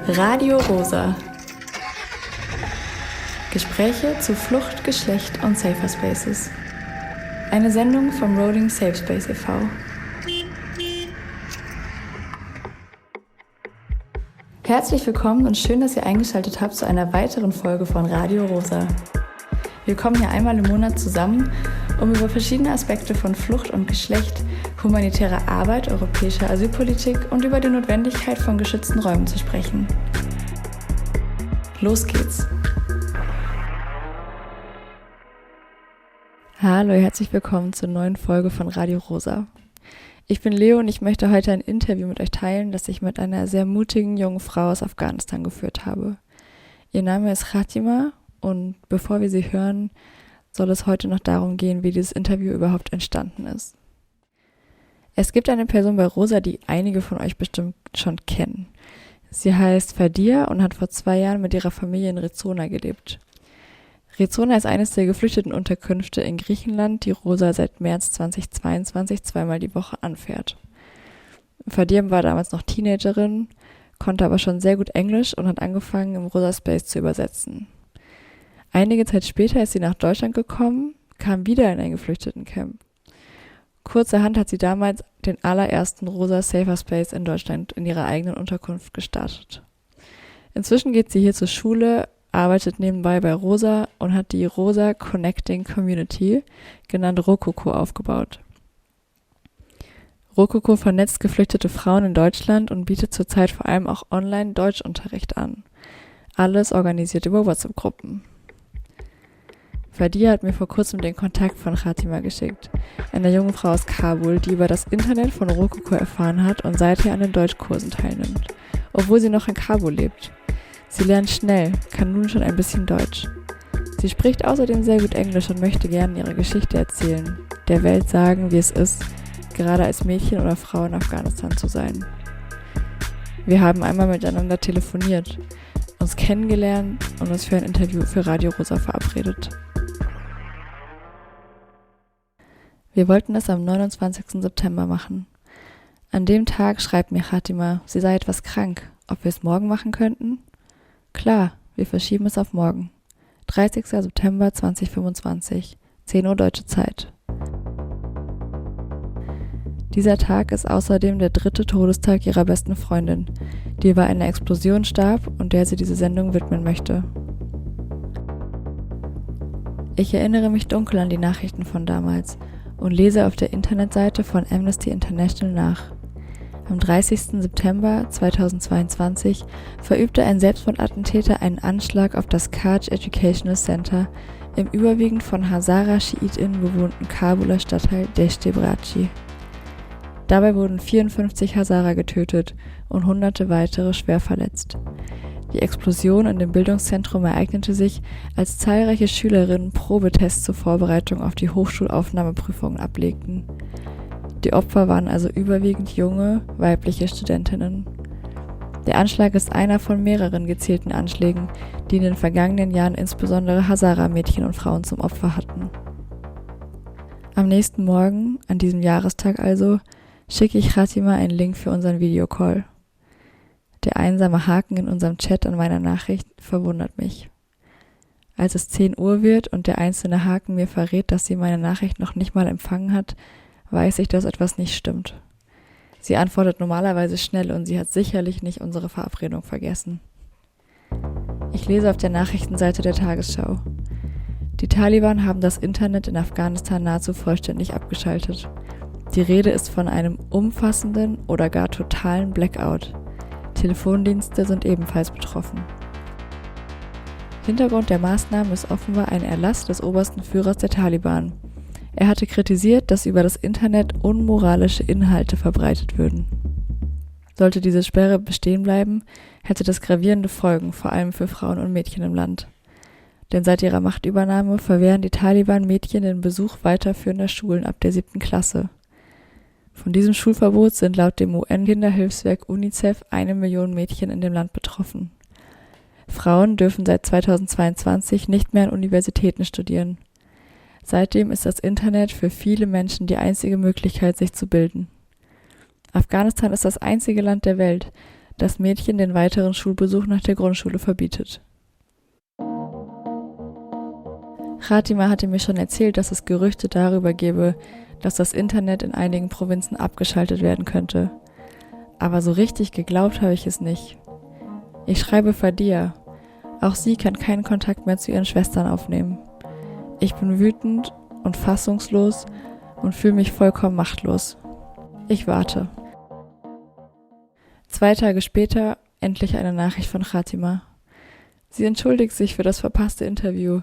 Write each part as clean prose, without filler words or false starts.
Radio Rosa. Gespräche zu Flucht, Geschlecht und Safer Spaces. Eine Sendung vom Rolling Safe Space e.V. Herzlich willkommen und schön, dass ihr eingeschaltet habt zu einer weiteren Folge von Radio Rosa. Wir kommen hier einmal im Monat zusammen, um über verschiedene Aspekte von Flucht und Geschlecht, humanitärer Arbeit, europäischer Asylpolitik und über die Notwendigkeit von geschützten Räumen zu sprechen. Los geht's! Hallo, herzlich willkommen zur neuen Folge von Radio Rosa. Ich bin Leo und ich möchte heute ein Interview mit euch teilen, das ich mit einer sehr mutigen jungen Frau aus Afghanistan geführt habe. Ihr Name ist Khatima und bevor wir sie hören, soll es heute noch darum gehen, wie dieses Interview überhaupt entstanden ist. Es gibt eine Person bei Rosa, die einige von euch bestimmt schon kennen. Sie heißt Vier und hat vor 2 Jahren mit ihrer Familie in Rezona gelebt. Rezona ist eines der geflüchteten Unterkünfte in Griechenland, die Rosa seit März 2022 zweimal die Woche anfährt. Vier war damals noch Teenagerin, konnte aber schon sehr gut Englisch und hat angefangen, im Rosa Space zu übersetzen. Einige Zeit später ist sie nach Deutschland gekommen, kam wieder in ein Geflüchtetencamp. Kurzerhand hat sie damals den allerersten Rosa Safer Space in Deutschland in ihrer eigenen Unterkunft gestartet. Inzwischen geht sie hier zur Schule, arbeitet nebenbei bei Rosa und hat die Rosa Connecting Community, genannt ROCOCO, aufgebaut. ROCOCO vernetzt geflüchtete Frauen in Deutschland und bietet zurzeit vor allem auch online Deutschunterricht an. Alles organisiert über WhatsApp-Gruppen. Vier hat mir vor kurzem den Kontakt von Khatima geschickt, einer jungen Frau aus Kabul, die über das Internet von ROCOCO erfahren hat und seither an den Deutschkursen teilnimmt, obwohl sie noch in Kabul lebt. Sie lernt schnell, kann nun schon ein bisschen Deutsch. Sie spricht außerdem sehr gut Englisch und möchte gerne ihre Geschichte erzählen, der Welt sagen, wie es ist, gerade als Mädchen oder Frau in Afghanistan zu sein. Wir haben einmal miteinander telefoniert, uns kennengelernt und uns für ein Interview für Radio Rosa verabredet. Wir wollten es am 29. September machen. An dem Tag schreibt mir Khatima, sie sei etwas krank, ob wir es morgen machen könnten? Klar, wir verschieben es auf morgen. 30. September 2025, 10 Uhr deutsche Zeit. Dieser Tag ist außerdem der 3. Todestag ihrer besten Freundin, die bei einer Explosion starb und der sie diese Sendung widmen möchte. Ich erinnere mich dunkel an die Nachrichten von damals und lese auf der Internetseite von Amnesty International nach. Am 30. September 2022 verübte ein Selbstmordattentäter einen Anschlag auf das Kaj Educational Center im überwiegend von Hazara-SchiitInnen bewohnten Kabuler Stadtteil Deshte-Braci. Dabei wurden 54 Hazara getötet und hunderte weitere schwer verletzt. Die Explosion in dem Bildungszentrum ereignete sich, als zahlreiche Schülerinnen Probetests zur Vorbereitung auf die Hochschulaufnahmeprüfungen ablegten. Die Opfer waren also überwiegend junge, weibliche Studentinnen. Der Anschlag ist einer von mehreren gezielten Anschlägen, die in den vergangenen Jahren insbesondere Hazara-Mädchen und Frauen zum Opfer hatten. Am nächsten Morgen, an diesem Jahrestag also, schicke ich Khatima einen Link für unseren Videocall. Der einsame Haken in unserem Chat an meiner Nachricht verwundert mich. Als es 10 Uhr wird und der einzelne Haken mir verrät, dass sie meine Nachricht noch nicht mal empfangen hat, weiß ich, dass etwas nicht stimmt. Sie antwortet normalerweise schnell und sie hat sicherlich nicht unsere Verabredung vergessen. Ich lese auf der Nachrichtenseite der Tagesschau. Die Taliban haben das Internet in Afghanistan nahezu vollständig abgeschaltet. Die Rede ist von einem umfassenden oder gar totalen Blackout. Telefondienste sind ebenfalls betroffen. Hintergrund der Maßnahmen ist offenbar ein Erlass des obersten Führers der Taliban. Er hatte kritisiert, dass über das Internet unmoralische Inhalte verbreitet würden. Sollte diese Sperre bestehen bleiben, hätte das gravierende Folgen, vor allem für Frauen und Mädchen im Land. Denn seit ihrer Machtübernahme verwehren die Taliban Mädchen den Besuch weiterführender Schulen ab der 7. Klasse. Von diesem Schulverbot sind laut dem UN-Kinderhilfswerk UNICEF 1 Million Mädchen in dem Land betroffen. Frauen dürfen seit 2022 nicht mehr an Universitäten studieren. Seitdem ist das Internet für viele Menschen die einzige Möglichkeit, sich zu bilden. Afghanistan ist das einzige Land der Welt, das Mädchen den weiteren Schulbesuch nach der Grundschule verbietet. Khatima hatte mir schon erzählt, dass es Gerüchte darüber gebe, dass das Internet in einigen Provinzen abgeschaltet werden könnte. Aber so richtig geglaubt habe ich es nicht. Ich schreibe Fadia. Auch sie kann keinen Kontakt mehr zu ihren Schwestern aufnehmen. Ich bin wütend und fassungslos und fühle mich vollkommen machtlos. Ich warte. 2 Tage später endlich eine Nachricht von Khatima. Sie entschuldigt sich für das verpasste Interview.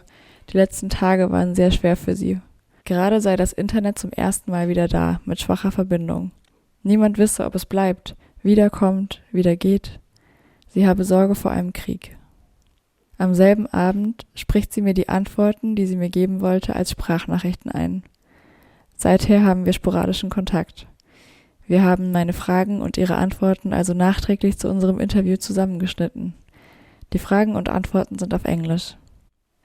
Die letzten Tage waren sehr schwer für sie. Gerade sei das Internet zum ersten Mal wieder da, mit schwacher Verbindung. Niemand wisse, ob es bleibt, wiederkommt, wieder geht. Sie habe Sorge vor einem Krieg. Am selben Abend spricht sie mir die Antworten, die sie mir geben wollte, als Sprachnachrichten ein. Seither haben wir sporadischen Kontakt. Wir haben meine Fragen und ihre Antworten also nachträglich zu unserem Interview zusammengeschnitten. Die Fragen und Antworten sind auf Englisch.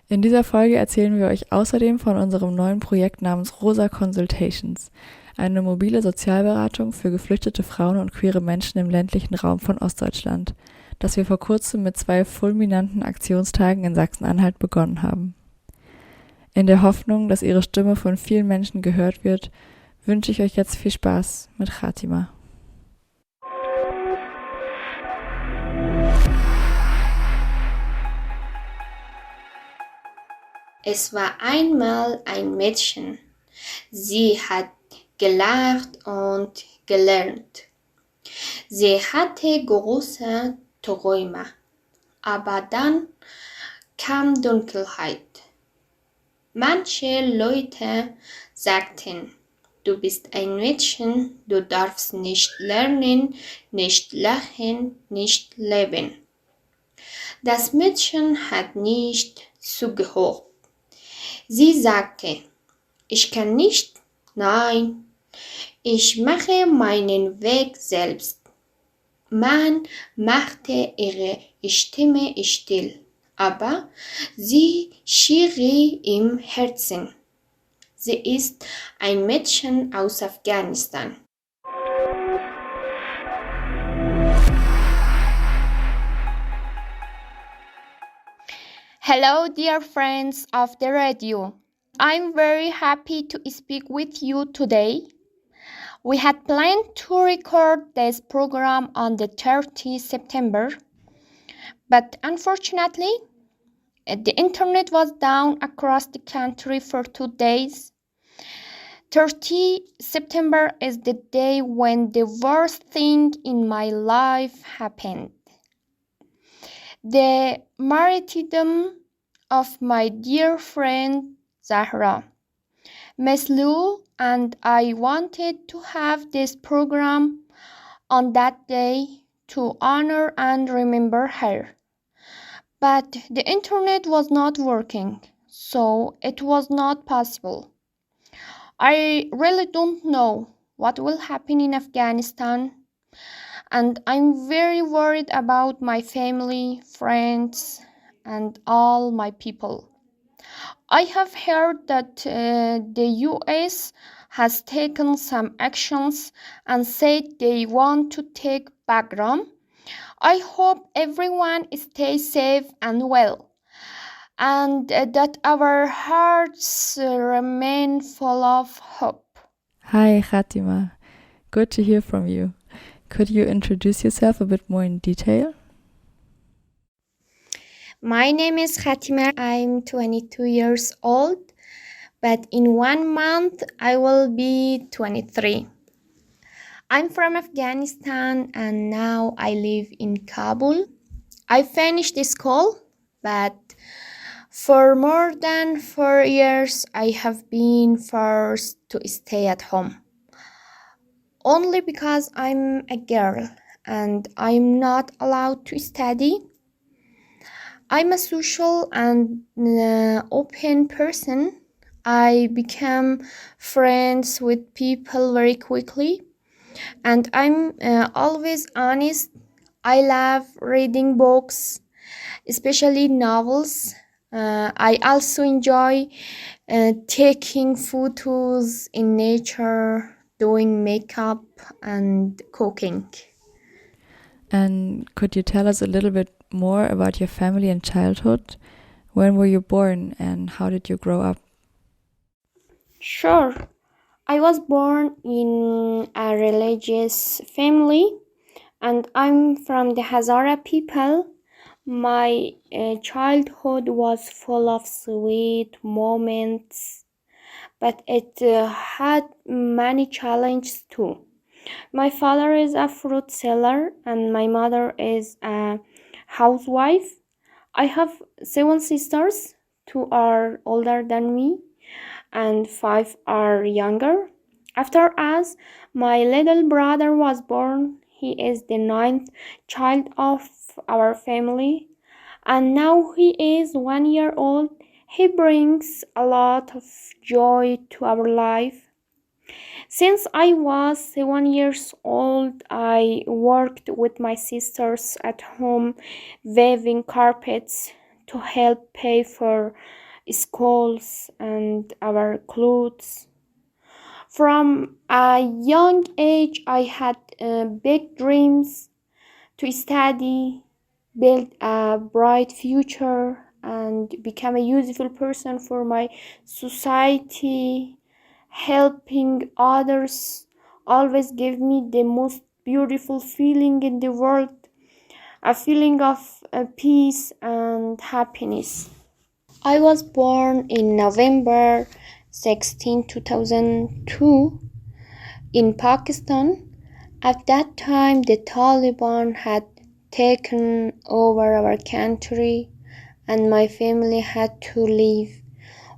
In dieser Folge erzählen wir euch außerdem von unserem neuen Projekt namens ROSA Consultations, eine mobile Sozialberatung für geflüchtete Frauen und queere Menschen im ländlichen Raum von Ostdeutschland, das wir vor kurzem mit 2 fulminanten Aktionstagen in Sachsen-Anhalt begonnen haben. In der Hoffnung, dass ihre Stimme von vielen Menschen gehört wird, wünsche ich euch jetzt viel Spaß mit Khatima. Es war einmal ein Mädchen. Sie hat gelacht und gelernt. Sie hatte große Träume, aber dann kam Dunkelheit. Manche Leute sagten, du bist ein Mädchen, du darfst nicht lernen, nicht lachen, nicht leben. Das Mädchen hat nicht zugehört. Sie sagte, ich kann nicht, nein, ich mache meinen Weg selbst. Man machte ihre Stimme still, aber sie schrie im Herzen. Sie ist ein Mädchen aus Afghanistan. Hello, dear friends of the radio. I'm very happy to speak with you today. We had planned to record this program on the 30th September, but unfortunately, the internet was down across the country for 2 days. 30 September is the day when the worst thing in my life happened. The martyrdom of my dear friend Zahra. Miss Lou and I wanted to have this program on that day to honor and remember her. But the internet was not working, so it was not possible. I really don't know what will happen in Afghanistan, and I'm very worried about my family, friends, and all my people. I have heard that the US has taken some actions and said they want to take Bagram. I hope everyone stays safe and well, and that our hearts remain full of hope. Hi Khatima, good to hear from you. Could you introduce yourself a bit more in detail? My name is Khatima. I'm 22 years old, but in 1 month I will be 23. I'm from Afghanistan and now I live in Kabul. I finished school, but for more than 4 years I have been forced to stay at home. Only because I'm a girl and I'm not allowed to study. I'm a social and open person. I become friends with people very quickly, and I'm always honest. I love reading books, especially novels. I also enjoy taking photos in nature, doing makeup and cooking. And could you tell us a little bit more about your family and childhood? When were you born and how did you grow up? Sure. I was born in a religious family and I'm from the Hazara people. My childhood was full of sweet moments, but it had many challenges too. My father is a fruit seller and my mother is a housewife. I have 7 sisters, 2 are older than me and 5 are younger. After us, my little brother was born. He is the 9th child of our family and now he is 1 year old. He brings a lot of joy to our life. Since I was 7 years old, I worked with my sisters at home weaving carpets to help pay for schools and our clothes. From a young age, I had big dreams to study, build a bright future, and become a useful person for my society. Helping others always gave me the most beautiful feeling in the world, a feeling of peace and happiness. I was born in November 16, 2002 in Pakistan. At that time, the Taliban had taken over our country and my family had to leave.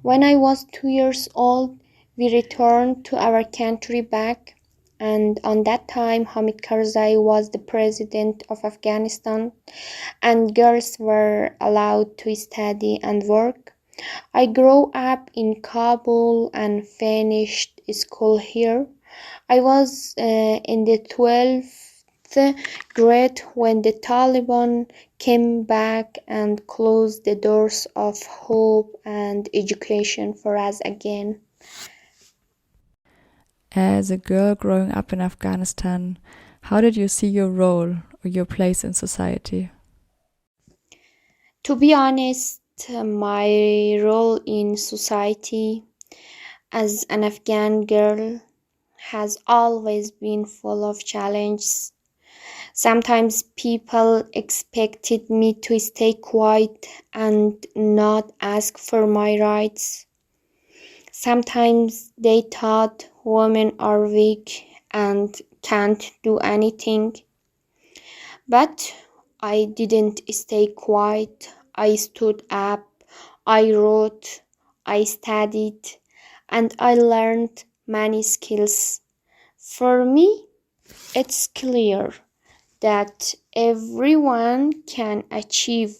When I was 2 years old, we returned to our country back, and on that time Hamid Karzai was the president of Afghanistan and girls were allowed to study and work. I grew up in Kabul and finished school here. I was in the 12th grade when the Taliban came back and closed the doors of hope and education for us again. As a girl growing up in Afghanistan, how did you see your role or your place in society? To be honest, my role in society as an Afghan girl has always been full of challenges. Sometimes people expected me to stay quiet and not ask for my rights. Sometimes they thought women are weak and can't do anything. But I didn't stay quiet. I stood up, I wrote, I studied, and I learned many skills. For me, it's clear that everyone can achieve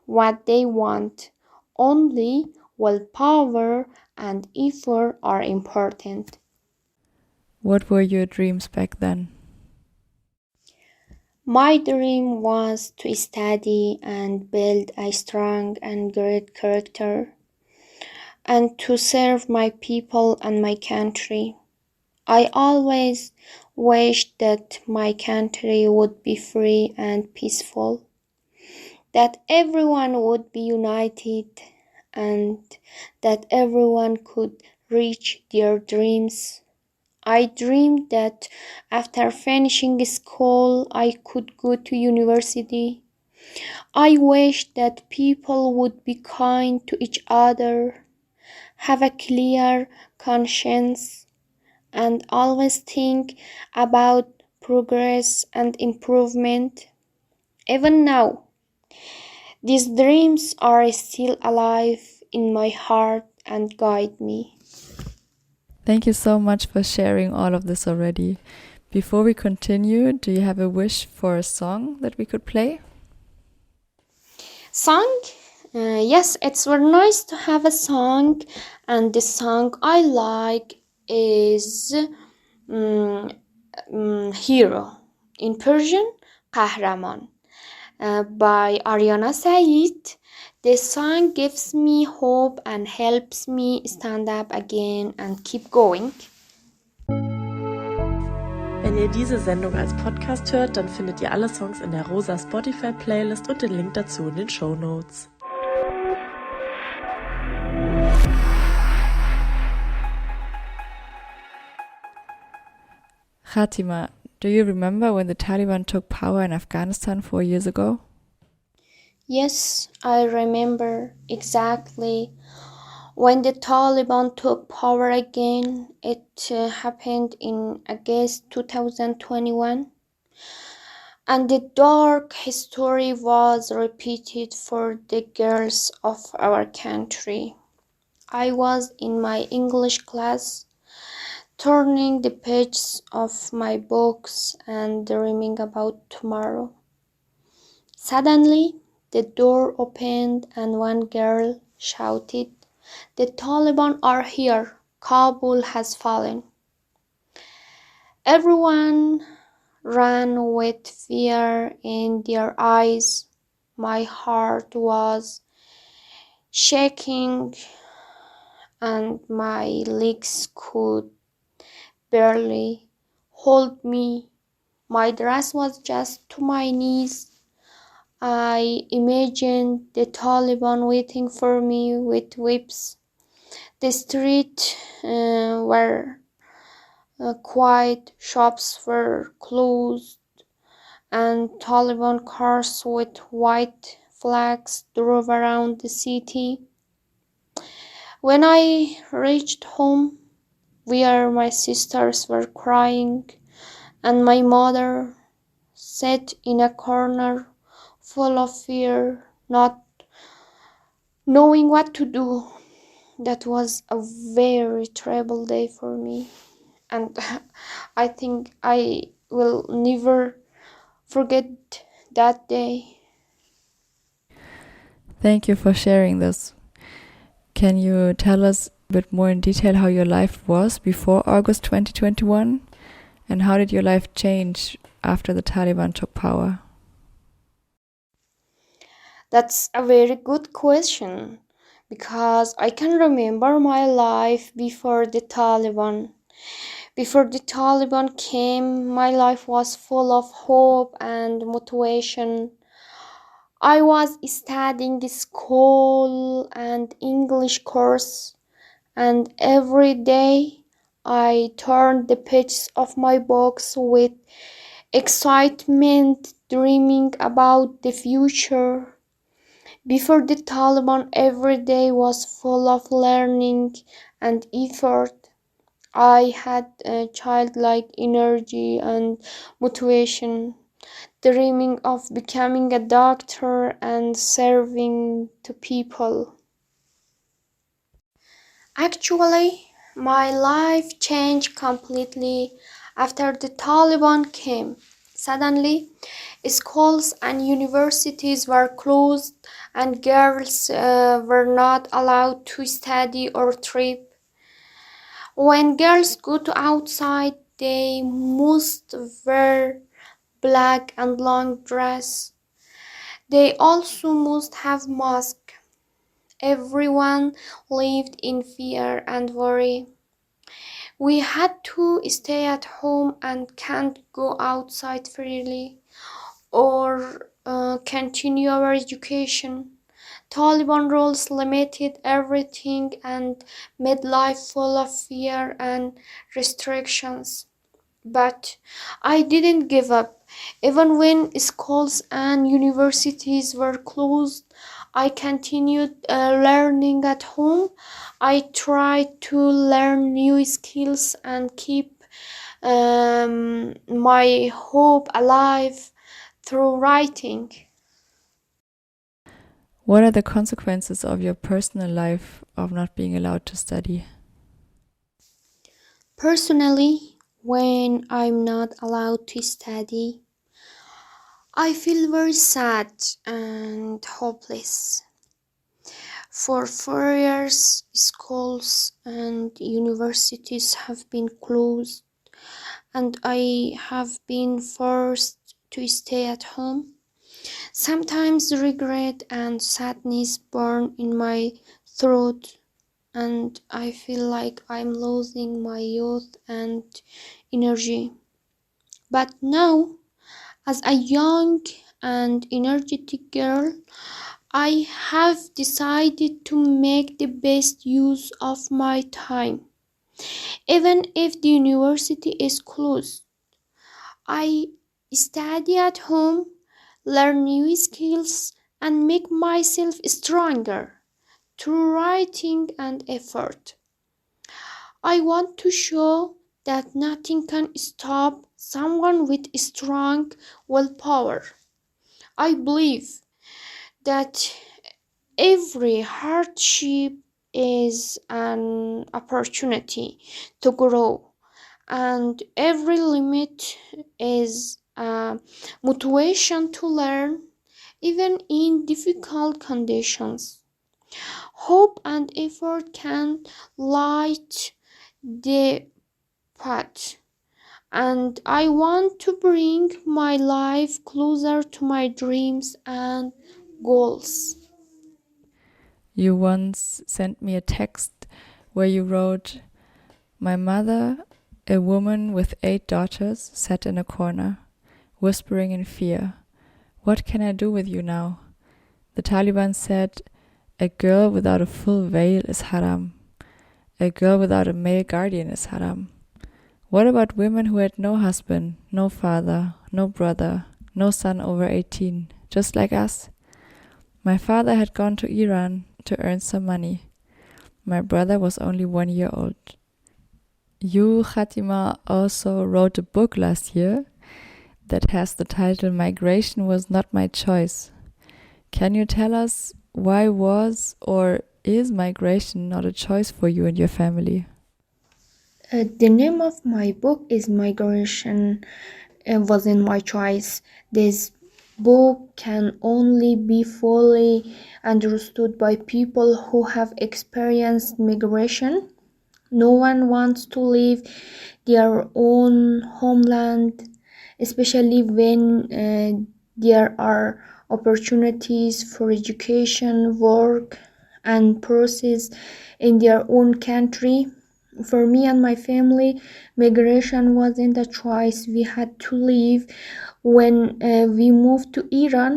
what they want. Only willpower and effort are important. What were your dreams back then? My dream was to study and build a strong and great character, and to serve my people and my country. I always wished that my country would be free and peaceful, that everyone would be united, and that everyone could reach their dreams. I dreamed that after finishing school, I could go to university. I wished that people would be kind to each other, have a clear conscience, and always think about progress and improvement. Even now, these dreams are still alive in my heart and guide me. Thank you so much for sharing all of this already. Before we continue, do you have a wish for a song that we could play? Song? Yes, it's very nice to have a song, and the song I like is Hero, in Persian, Kahraman, by Ariana Said. The song gives me hope and helps me stand up again and keep going. به Wenn ihr diese Sendung als Podcast hört, dann findet ihr alle Songs in der ROSA Spotify Playlist und den Link dazu in den Shownotes. Khatima, do you remember when the Taliban took power in Afghanistan 4 years ago? Yes, I remember exactly. When the Taliban took power again, it happened in August 2021. And the dark history was repeated for the girls of our country. I was in my English class, turning the pages of my books and dreaming about tomorrow. Suddenly, the door opened and one girl shouted, "The Taliban are here. Kabul has fallen." Everyone ran with fear in their eyes. My heart was shaking and my legs could barely hold me. My dress was just to my knees. I imagined the Taliban waiting for me with whips. The streets were quiet, shops were closed, and Taliban cars with white flags drove around the city. When I reached home, where my sisters were crying, and my mother sat in a corner full of fear, not knowing what to do. That was a very terrible day for me, and I think I will never forget that day. Thank you for sharing this. Can you tell us a bit more in detail how your life was before August 2021? And how did your life change after the Taliban took power? That's a very good question, because I can remember my life before the Taliban. Before the Taliban came, my life was full of hope and motivation. I was studying the school and English course, and every day I turned the pages of my books with excitement, dreaming about the future. Before the Taliban, every day was full of learning and effort. I had a childlike energy and motivation, dreaming of becoming a doctor and serving to people. Actually, my life changed completely after the Taliban came. Suddenly, schools and universities were closed and girls were not allowed to study or trip. When girls go to outside, they must wear black and long dress. They also must have mask. Everyone lived in fear and worry. We had to stay at home and can't go outside freely or continue our education. Taliban rules limited everything and made life full of fear and restrictions. But I didn't give up. Even when schools and universities were closed, I continued learning at home. I tried to learn new skills and keep my hope alive through writing. What are the consequences of your personal life of not being allowed to study? Personally, when I'm not allowed to study, I feel very sad and hopeless. For 4 years, schools and universities have been closed, and I have been forced to stay at home. Sometimes regret and sadness burn in my throat, and I feel like I'm losing my youth and energy. But now, as a young and energetic girl, I have decided to make the best use of my time. Even if the university is closed, I study at home, learn new skills, and make myself stronger through writing and effort. I want to show that nothing can stop someone with strong willpower. I believe that every hardship is an opportunity to grow, and every limit is a motivation to learn, even in difficult conditions. Hope and effort can light the path, and I want to bring my life closer to my dreams and goals. You once sent me a text where you wrote, "My mother, a woman with 8 daughters, sat in a corner, whispering in fear. What can I do with you now? The Taliban said, a girl without a full veil is haram. A girl without a male guardian is haram. What about women who had no husband, no father, no brother, no son over 18, just like us? My father had gone to Iran to earn some money. My brother was only 1 year old." You, Khatima, also wrote a book last year that has the title "Migration Was Not My Choice." Can you tell us why was or is migration not a choice for you and your family? The name of my book is Migration Wasn't My Choice. This book can only be fully understood by people who have experienced migration. No one wants to leave their own homeland, especially when there are opportunities for education, work, and process in their own country. For me and my family, migration wasn't a choice. We had to leave. When we moved to Iran,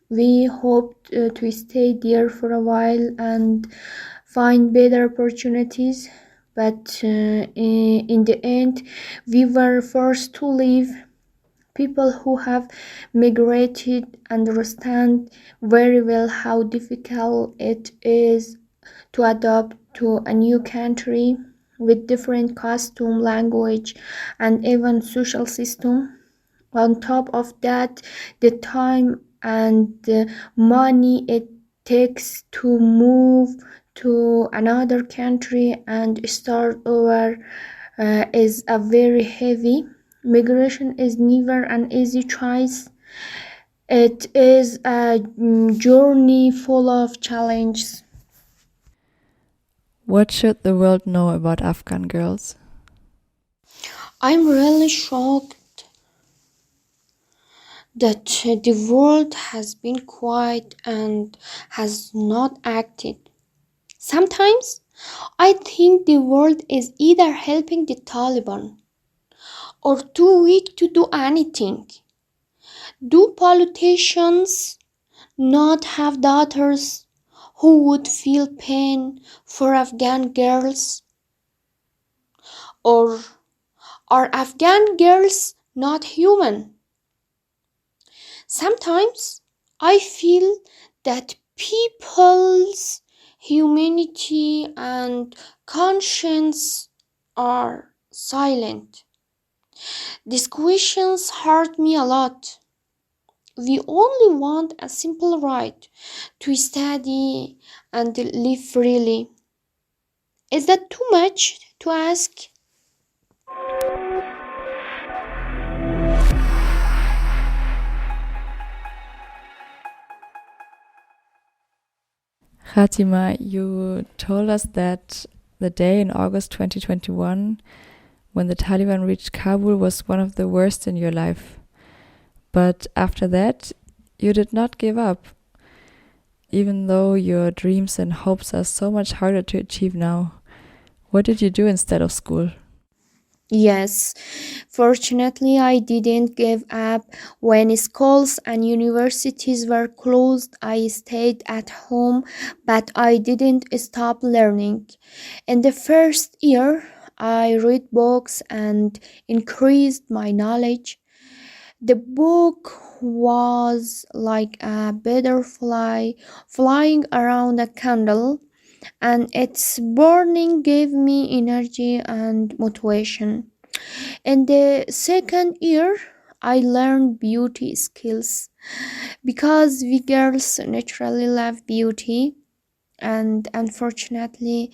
we hoped to stay there for a while and find better opportunities. But in the end, we were forced to leave. People who have migrated understand very well how difficult it is to adapt to a new country with different costume, language, and even social system. On top of that, the time and the money it takes to move to another country and start over is a very heavy. Migration is never an easy choice. It is a journey full of challenges. What should the world know about Afghan girls? I'm really shocked that the world has been quiet and has not acted. Sometimes I think the world is either helping the Taliban or too weak to do anything. Do politicians not have daughters who would feel pain for Afghan girls? Or are Afghan girls not human? Sometimes I feel that people's humanity and conscience are silent. These questions hurt me a lot. We only want a simple right to study and live freely. Is that too much to ask? Khatima, you told us that the day in August 2021 when the Taliban reached Kabul was one of the worst in your life. But after that, you did not give up, even though your dreams and hopes are so much harder to achieve now. What did you do instead of school? Yes, fortunately, I didn't give up. When schools and universities were closed, I stayed at home, but I didn't stop learning. In the first year, I read books and increased my knowledge. The book was like a butterfly flying around a candle, and its burning gave me energy and motivation. In the second year, I learned beauty skills because we girls naturally love beauty. And unfortunately,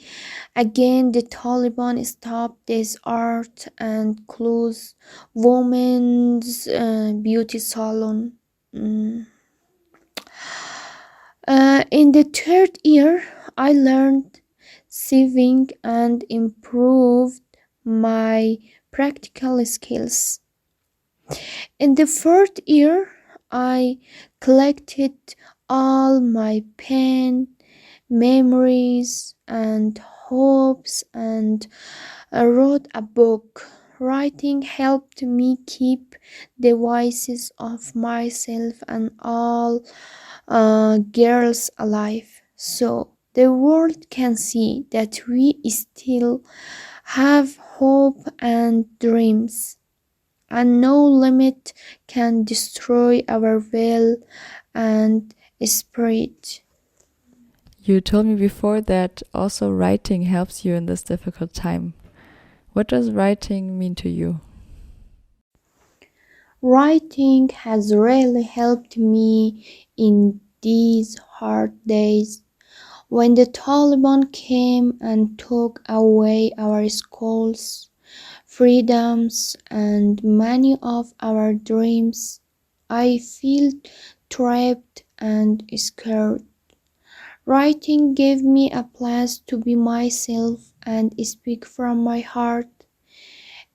again, the Taliban stopped this art and closed women's beauty salon. Mm. In the third year, I learned saving and improved my practical skills. In the fourth year, I collected all my pain, memories, and hopes and wrote a book. Writing helped me keep the voices of myself and all girls alive, so the world can see that we still have hope and dreams, and no limit can destroy our will and spirit. You told me before that also writing helps you in this difficult time. What does writing mean to you? Writing has really helped me in these hard days. When the Taliban came and took away our schools, freedoms, and many of our dreams, I felt trapped and scared. Writing gave me a place to be myself and speak from my heart,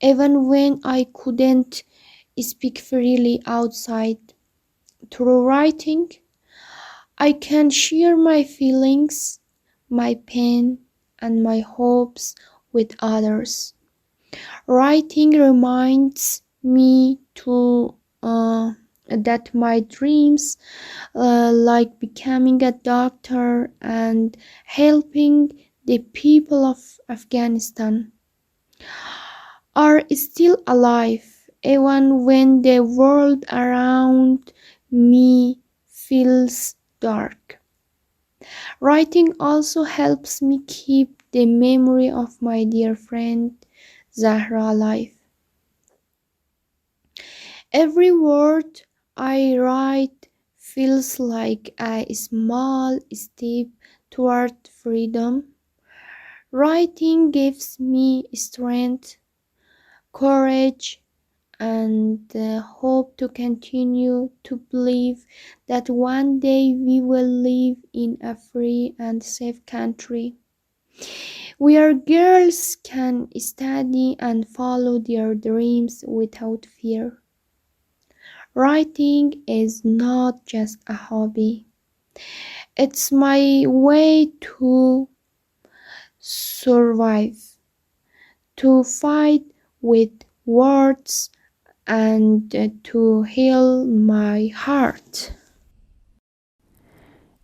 even when I couldn't speak freely outside. Through writing, I can share my feelings, my pain, and my hopes with others. Writing reminds me that my dreams, like becoming a doctor and helping the people of Afghanistan, are still alive, even when the world around me feels dark. Writing also helps me keep the memory of my dear friend Zahra alive. Every word I write feels like a small step toward freedom. Writing gives me strength, courage, and hope to continue to believe that one day we will live in a free and safe country where girls can study and follow their dreams without fear. Writing is not just a hobby, it's my way to survive, to fight with words, and to heal my heart.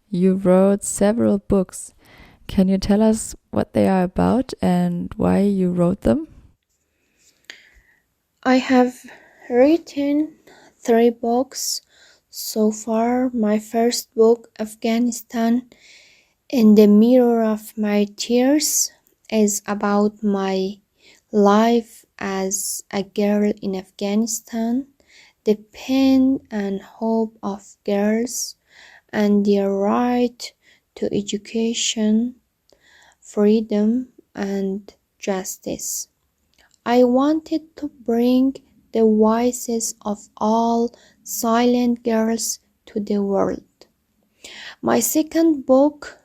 You wrote several books. Can you tell us what they are about and why you wrote them? I have written 3 books so far. My first book, Afghanistan, in the mirror of my tears, is about my life as a girl in Afghanistan, the pain and hope of girls, and their right to education, freedom, and justice. I wanted to bring the voices of all silent girls to the world. My second book,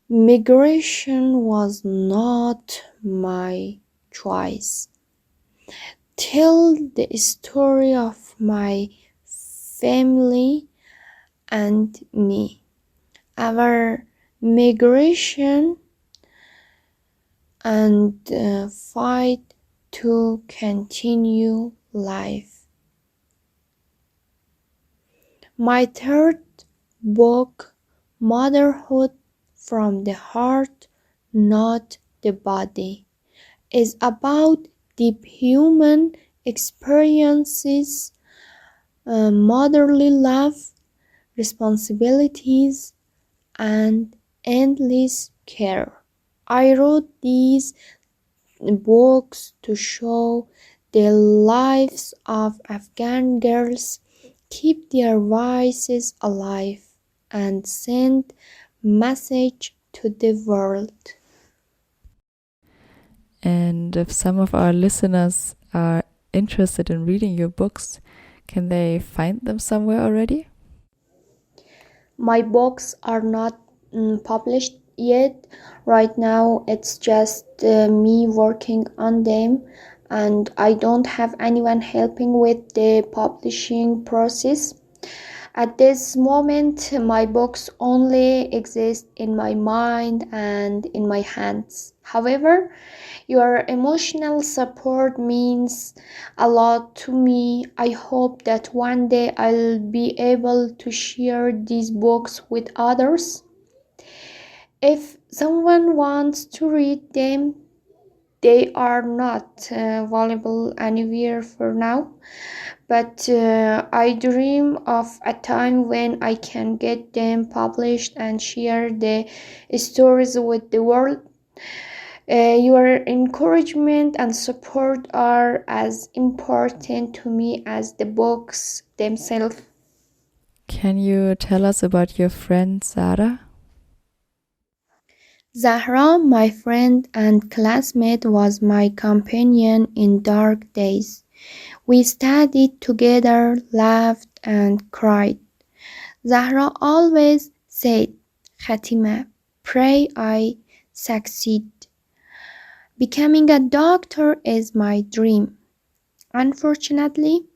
Migration, was not my choice. Tell the story of my family and me. Our migration and fight to continue life. My third book, Motherhood from the Heart, Not the Body, is about deep human experiences, motherly love, responsibilities, and endless care. I wrote these books to show the lives of Afghan girls, keep their voices alive, and send message to the world. And if some of our listeners are interested in reading your books, can they find them somewhere already? My books are not published yet. Right now it's just me working on them, and I don't have anyone helping with the publishing process. At this moment, my books only exist in my mind and in my hands. However, your emotional support means a lot to me. I hope that one day I'll be able to share these books with others. If someone wants to read them, they are not available anywhere for now. But I dream of a time when I can get them published and share the stories with the world. Your encouragement and support are as important to me as the books themselves. Can you tell us about your friend Zara? Zahra, my friend and classmate, was my companion in dark days. We studied together, laughed, and cried. Zahra always said, Khatima, pray I succeed. Becoming a doctor is my dream. Unfortunately,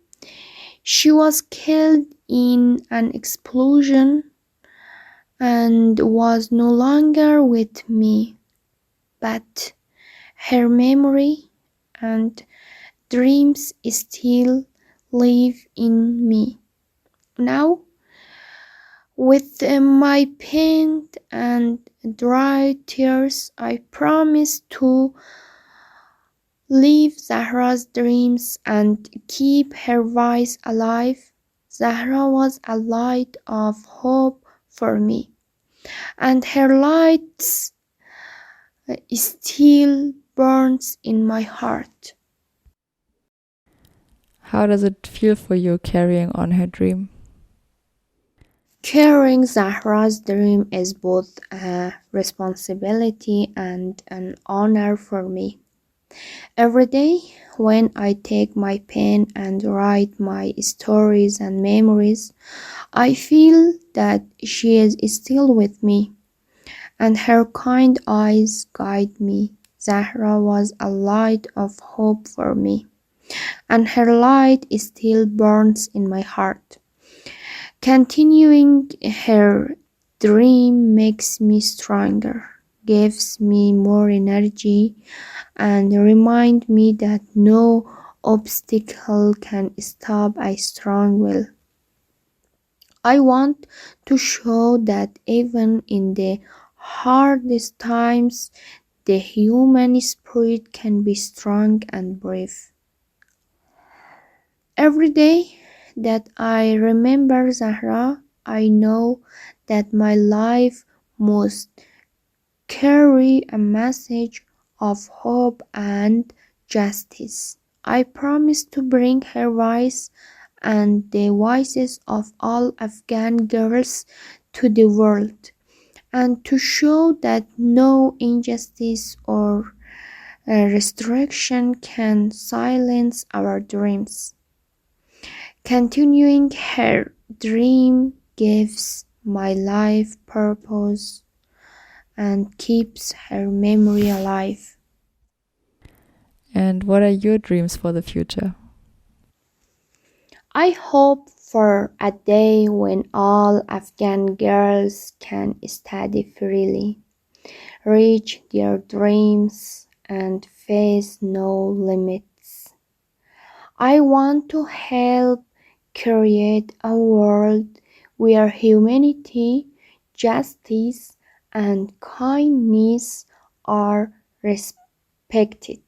she was killed in an explosion and was no longer with me, but her memory and dreams still live in me. Now, with my pen and dry tears, I promise to live Zahra's dreams and keep her voice alive. Zahra was a light of hope for me, and her light still burns in my heart. How does it feel for you carrying on her dream? Carrying Zahra's dream is both a responsibility and an honor for me. Every day, when I take my pen and write my stories and memories, I feel that she is still with me, and her kind eyes guide me. Zahra was a light of hope for me, and her light still burns in my heart. Continuing her dream makes me stronger, gives me more energy, and reminds me that no obstacle can stop a strong will. I want to show that even in the hardest times, the human spirit can be strong and brave. Every day that I remember Zahra, I know that my life must carry a message of hope and justice. I promise to bring her voice and the voices of all Afghan girls to the world, and to show that no injustice or restriction can silence our dreams. Continuing her dream gives my life purpose and keeps her memory alive. And what are your dreams for the future? I hope for a day when all Afghan girls can study freely, reach their dreams, and face no limit. I want to help create a world where humanity, justice, and kindness are respected,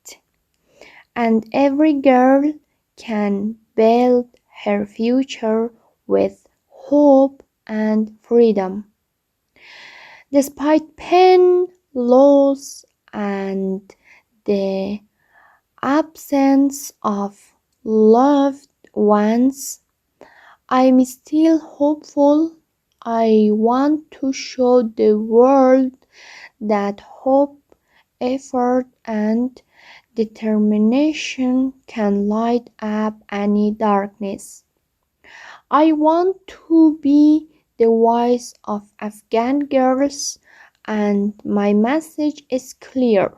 and every girl can build her future with hope and freedom. Despite pain, loss, and the absence of loved ones, I'm still hopeful. I want to show the world that hope, effort, and determination can light up any darkness. I want to be the voice of Afghan girls, and my message is clear.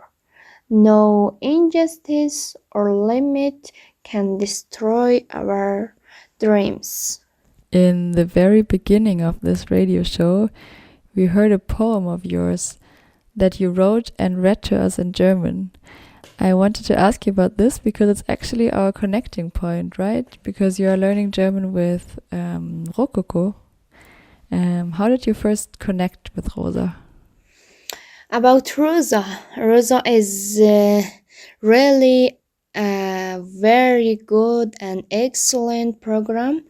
No injustice or limit can destroy our dreams. In the very beginning of this radio show, we heard a poem of yours that you wrote and read to us in German. I wanted to ask you about this because it's actually our connecting point, right? Because you are learning German with Rococo. How did you first connect with Rosa? About Rosa. Rosa is really a very good and excellent program.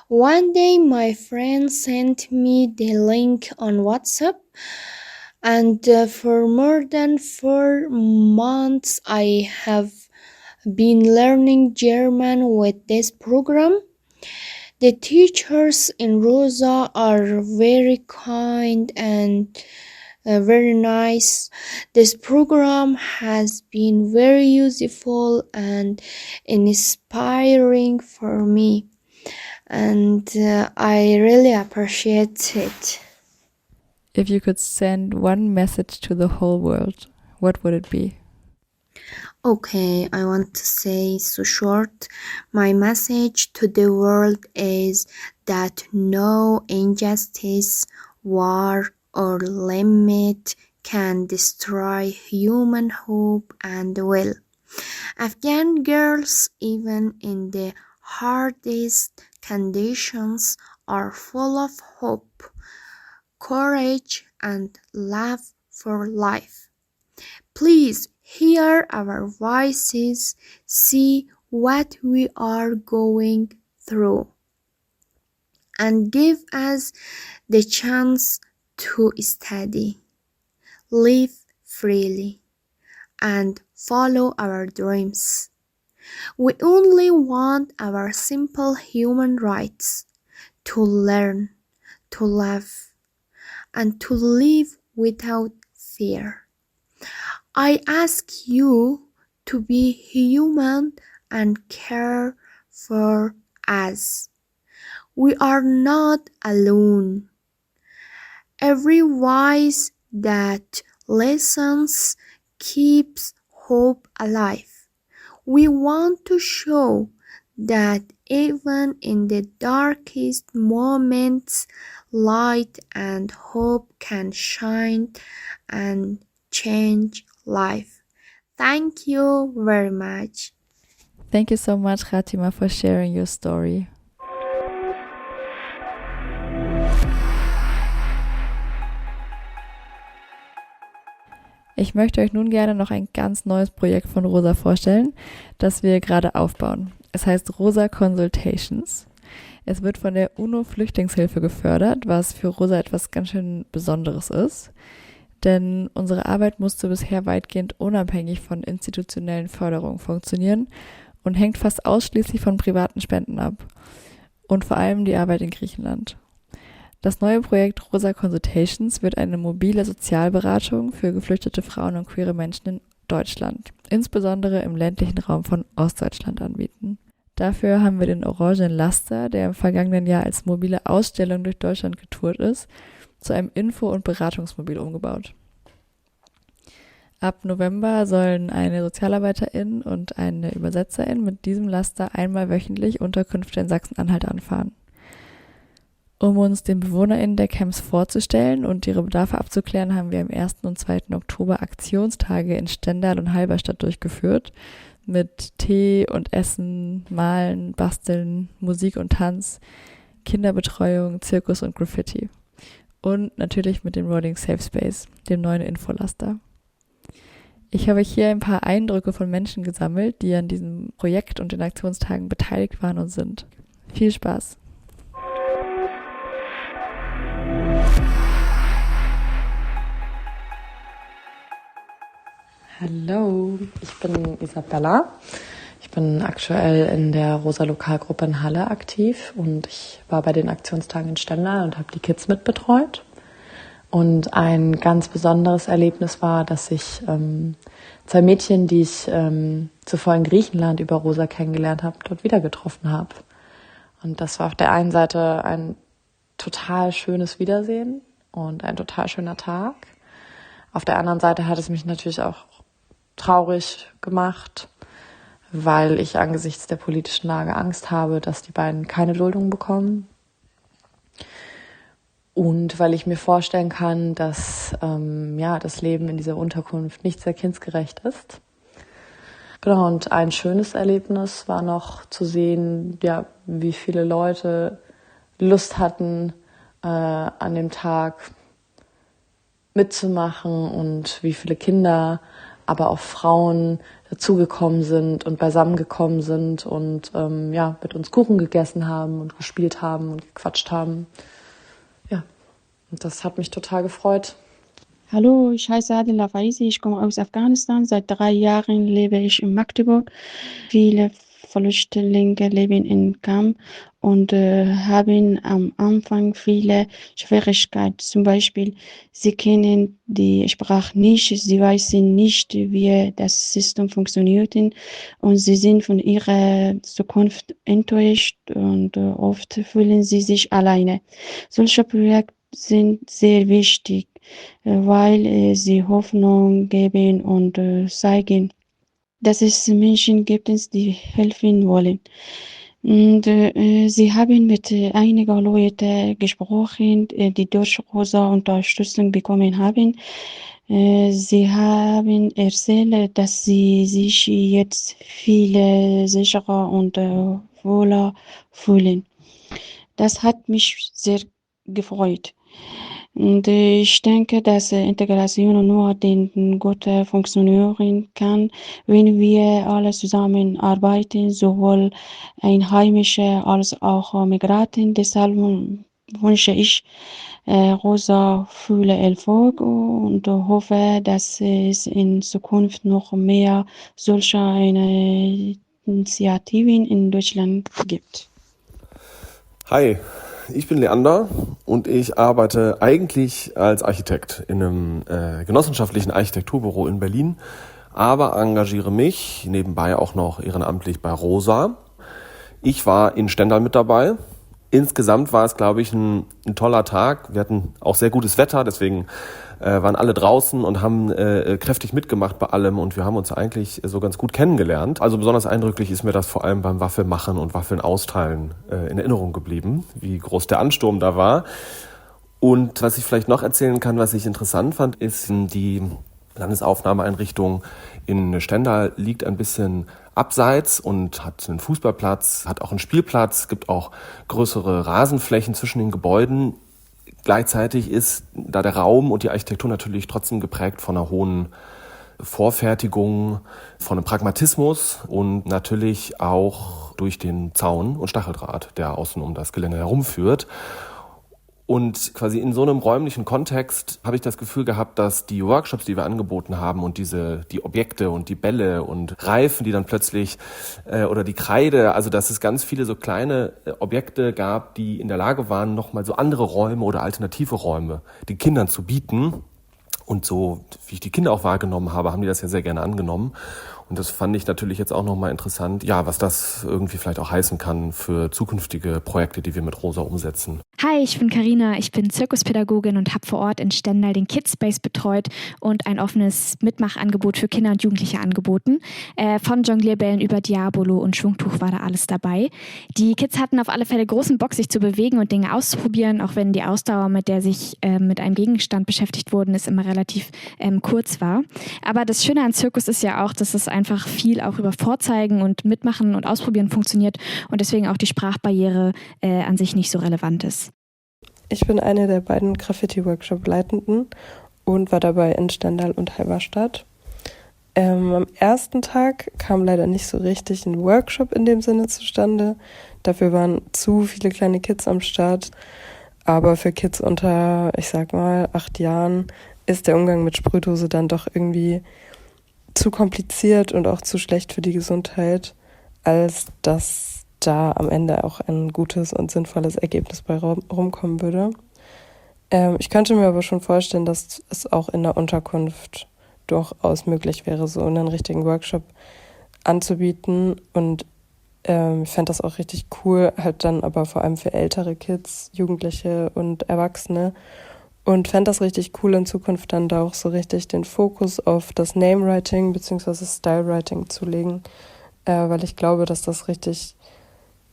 One day my friend sent me the link on WhatsApp, and for more than 4 months I have been learning German with this program. The teachers in Rosa are very kind and very nice. This program has been very useful and inspiring for me, and I really appreciate it. If you could send one message to the whole world, what would it be? Okay, I want to say so short. My message to the world is that no injustice, war, or limit can destroy human hope and will. Afghan girls, even in the hardest conditions, are full of hope, courage, and love for life. Please hear our voices, see what we are going through, and give us the chance to study, live freely, and follow our dreams. We only want our simple human rights to learn, to love, and to live without fear. I ask you to be human and care for us. We are not alone. Every voice that listens keeps hope alive. We want to show that even in the darkest moments, light and hope can shine and change life. Thank you very much. Thank you so much, Khatima, for sharing your story. Ich möchte euch nun gerne noch ein ganz neues Projekt von ROSA vorstellen, das wir gerade aufbauen. Es heißt ROSA Consultations. Es wird von der UNO-Flüchtlingshilfe gefördert, was für ROSA etwas ganz schön Besonderes ist. Denn unsere Arbeit musste bisher weitgehend unabhängig von institutionellen Förderungen funktionieren und hängt fast ausschließlich von privaten Spenden ab. Und vor allem die Arbeit in Griechenland. Das neue Projekt ROSA Consultations wird eine mobile Sozialberatung für geflüchtete Frauen und queere Menschen in Deutschland, insbesondere im ländlichen Raum von Ostdeutschland, anbieten. Dafür haben wir den orangenen Laster, der im vergangenen Jahr als mobile Ausstellung durch Deutschland getourt ist, zu einem Info- und Beratungsmobil umgebaut. Ab November sollen eine Sozialarbeiterin und eine Übersetzerin mit diesem Laster einmal wöchentlich Unterkünfte in Sachsen-Anhalt anfahren. Um uns den BewohnerInnen der Camps vorzustellen und ihre Bedarfe abzuklären, haben wir am 1. und 2. Oktober Aktionstage in Stendal und Halberstadt durchgeführt mit Tee und Essen, Malen, Basteln, Musik und Tanz, Kinderbetreuung, Zirkus und Graffiti. Und natürlich mit dem Rolling Safe Space, dem neuen Infolaster. Ich habe hier ein paar Eindrücke von Menschen gesammelt, die an diesem Projekt und den Aktionstagen beteiligt waren und sind. Viel Spaß! Hallo, ich bin Isabella. Ich bin aktuell in der ROSA Lokalgruppe in Halle aktiv und ich war bei den Aktionstagen in Stendal und habe die Kids mitbetreut. Und ein ganz besonderes Erlebnis war, dass ich 2 Mädchen, die ich zuvor in Griechenland über ROSA kennengelernt habe, dort wieder getroffen habe. Und das war auf der einen Seite ein total schönes Wiedersehen und ein total schöner Tag. Auf der anderen Seite hat es mich natürlich auch traurig gemacht, weil ich angesichts der politischen Lage Angst habe, dass die beiden keine Duldung bekommen. Und weil ich mir vorstellen kann, dass das Leben in dieser Unterkunft nicht sehr kindgerecht ist. Genau, und ein schönes Erlebnis war noch zu sehen, wie viele Leute Lust hatten, an dem Tag mitzumachen und wie viele Kinder, aber auch Frauen dazugekommen sind und beisammengekommen sind und mit uns Kuchen gegessen haben und gespielt haben und gequatscht haben. Ja, und das hat mich total gefreut. Hallo, ich heiße Adila Faizi, ich komme aus Afghanistan. Seit 3 Jahren lebe ich in Magdeburg. Viele Flüchtlinge leben in Camp und haben am Anfang viele Schwierigkeiten. Zum Beispiel, sie kennen die Sprache nicht, sie wissen nicht, wie das System funktioniert und sie sind von ihrer Zukunft enttäuscht und oft fühlen sie sich alleine. Solche Projekte sind sehr wichtig, weil sie Hoffnung geben und zeigen, dass es Menschen gibt, die helfen wollen. Und sie haben mit einigen Leuten gesprochen, die durch ROSA Unterstützung bekommen haben. Sie haben erzählt, dass sie sich jetzt viel sicherer und wohler fühlen. Das hat mich sehr gefreut. Und ich denke, dass Integration nur gut funktionieren kann, wenn wir alle zusammenarbeiten, sowohl Einheimische als auch Migranten. Deshalb wünsche ich ROSA viel Erfolg und hoffe, dass es in Zukunft noch mehr solcher Initiativen in Deutschland gibt. Hi, ich bin Leander und ich arbeite eigentlich als Architekt in einem genossenschaftlichen Architekturbüro in Berlin, aber engagiere mich nebenbei auch noch ehrenamtlich bei ROSA. Ich war in Stendal mit dabei. Insgesamt war es, glaube ich, ein toller Tag. Wir hatten auch sehr gutes Wetter, deswegen waren alle draußen und haben kräftig mitgemacht bei allem und wir haben uns eigentlich so ganz gut kennengelernt. Also besonders eindrücklich ist mir das vor allem beim Waffelmachen und Waffeln austeilen in Erinnerung geblieben, wie groß der Ansturm da war. Und was ich vielleicht noch erzählen kann, was ich interessant fand, ist die Landesaufnahmeeinrichtung in Stendal liegt ein bisschen abseits und hat einen Fußballplatz, hat auch einen Spielplatz, gibt auch größere Rasenflächen zwischen den Gebäuden. Gleichzeitig ist da der Raum und die Architektur natürlich trotzdem geprägt von einer hohen Vorfertigung, von einem Pragmatismus und natürlich auch durch den Zaun und Stacheldraht, der außen um das Gelände herumführt. Und quasi in so einem räumlichen Kontext habe ich das Gefühl gehabt, dass die Workshops, die wir angeboten haben und die Objekte und die Bälle und Reifen, die dann plötzlich, oder die Kreide, also dass es ganz viele so kleine Objekte gab, die in der Lage waren, nochmal so andere Räume oder alternative Räume den Kindern zu bieten. Und so, wie ich die Kinder auch wahrgenommen habe, haben die das ja sehr gerne angenommen. Und das fand ich natürlich jetzt auch nochmal interessant, ja, was das irgendwie vielleicht auch heißen kann für zukünftige Projekte, die wir mit ROSA umsetzen. Hi, ich bin Carina, ich bin Zirkuspädagogin und habe vor Ort in Stendal den Kids Space betreut und ein offenes Mitmachangebot für Kinder und Jugendliche angeboten. Von Jonglierbällen über Diabolo und Schwungtuch war da alles dabei. Die Kids hatten auf alle Fälle großen Bock, sich zu bewegen und Dinge auszuprobieren, auch wenn die Ausdauer, mit der sich mit einem Gegenstand beschäftigt wurden, ist immer relativ kurz war. Aber das Schöne an Zirkus ist ja auch, dass es einfach viel auch über Vorzeigen und Mitmachen und Ausprobieren funktioniert und deswegen auch die Sprachbarriere an sich nicht so relevant ist. Ich bin eine der beiden Graffiti-Workshop-Leitenden und war dabei in Stendal und Halberstadt. Am ersten Tag kam leider nicht so richtig ein Workshop in dem Sinne zustande. Dafür waren zu viele kleine Kids am Start. Aber für Kids unter, 8 Jahren ist der Umgang mit Sprühdose dann doch irgendwie zu kompliziert und auch zu schlecht für die Gesundheit, als dass da am Ende auch ein gutes und sinnvolles Ergebnis bei rumkommen würde. Ich könnte mir aber schon vorstellen, dass es auch in der Unterkunft durchaus möglich wäre, so einen richtigen Workshop anzubieten. Und ich fände das auch richtig cool, halt dann aber vor allem für ältere Kids, Jugendliche und Erwachsene. Und fände das richtig cool, in Zukunft dann da auch so richtig den Fokus auf das Name-Writing bzw. Style-Writing zu legen, weil ich glaube, dass das richtig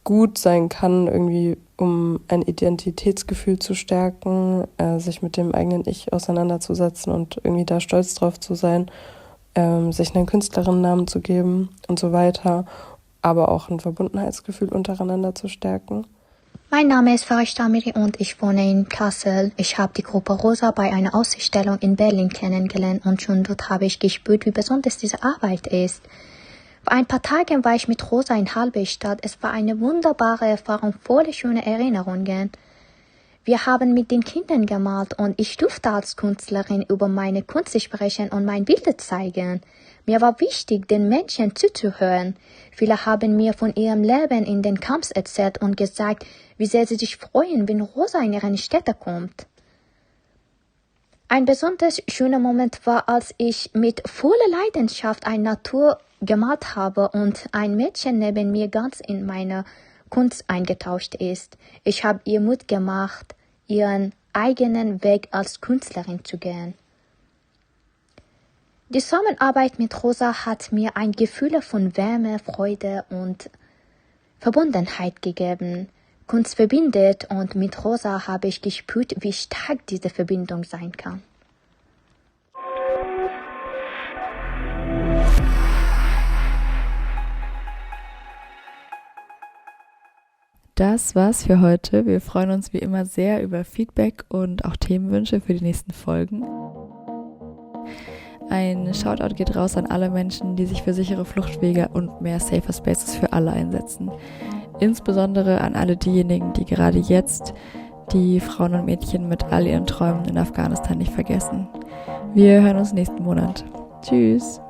gut sein kann, irgendwie um ein Identitätsgefühl zu stärken, sich mit dem eigenen Ich auseinanderzusetzen und irgendwie da stolz drauf zu sein, sich einen Künstlerinnennamen zu geben und so weiter, aber auch ein Verbundenheitsgefühl untereinander zu stärken. Mein Name ist Farishta Amiri und ich wohne in Kassel. Ich habe die Gruppe ROSA bei einer Ausstellung in Berlin kennengelernt und schon dort habe ich gespürt, wie besonders diese Arbeit ist. Vor ein paar Tagen war ich mit ROSA in Halberstadt. Es war eine wunderbare Erfahrung, voller schöner Erinnerungen. Wir haben mit den Kindern gemalt und ich durfte als Künstlerin über meine Kunst sprechen und mein Bilder zeigen. Mir war wichtig, den Menschen zuzuhören. Viele haben mir von ihrem Leben in den Camps erzählt und gesagt, wie sehr sie sich freuen, wenn ROSA in ihre Städte kommt. Ein besonders schöner Moment war, als ich mit voller Leidenschaft eine Natur gemalt habe und ein Mädchen neben mir ganz in meine Kunst eingetaucht ist. Ich habe ihr Mut gemacht, ihren eigenen Weg als Künstlerin zu gehen. Die Zusammenarbeit mit ROSA hat mir ein Gefühl von Wärme, Freude und Verbundenheit gegeben. Kunst verbindet und mit ROSA habe ich gespürt, wie stark diese Verbindung sein kann. Das war's für heute. Wir freuen uns wie immer sehr über Feedback und auch Themenwünsche für die nächsten Folgen. Ein Shoutout geht raus an alle Menschen, die sich für sichere Fluchtwege und mehr Safer Spaces für alle einsetzen. Insbesondere an alle diejenigen, die gerade jetzt die Frauen und Mädchen mit all ihren Träumen in Afghanistan nicht vergessen. Wir hören uns nächsten Monat. Tschüss!